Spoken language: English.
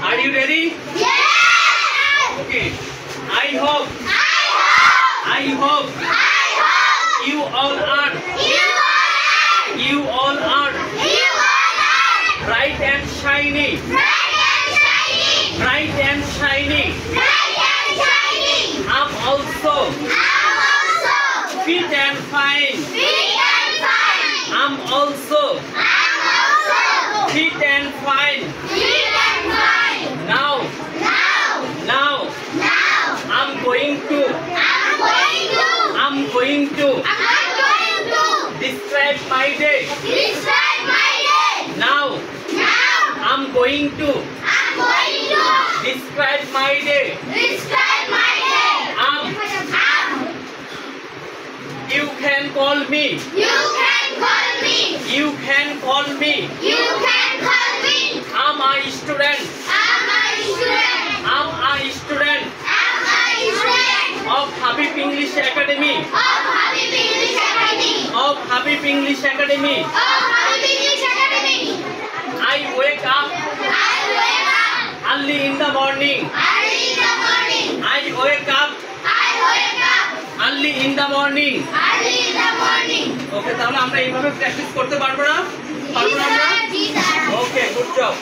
Are you ready? Yes! Okay. I hope you all are bright and shiny. Bright and shiny. I'm also fit and fine. I'm also fit and fine. Now I'm going to describe my day. Now I'm going to describe my day. You can call me. I'm a student. Of Habib English Academy. I wake up early in the morning. ওকে, তাহলে আমরা এইভাবে practice করতে পারবো না? ওকে, good job.